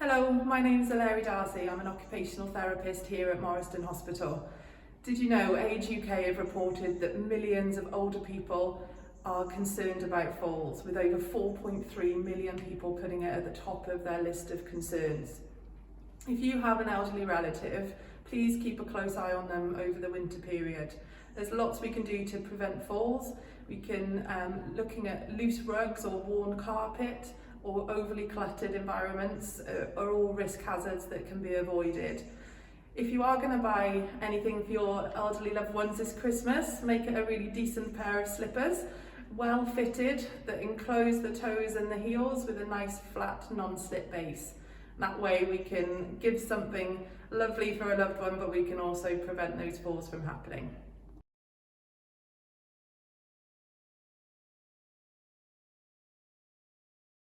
Hello, my name's Darcy. I'm an occupational therapist here at Morriston Hospital. Did you know Age UK have reported that millions of older people are concerned about falls, with over 4.3 million people putting it at the top of their list of concerns. If you have an elderly relative, please keep a close eye on them over the winter period. There's lots we can do to prevent falls. We can looking at loose rugs or worn carpet or overly cluttered environments are all risk hazards that can be avoided. If you are going to buy anything for your elderly loved ones this Christmas, make it a really decent pair of slippers, well fitted, that enclose the toes and the heels with a nice flat non-slip base. That way we can give something lovely for a loved one, but we can also prevent those falls from happening.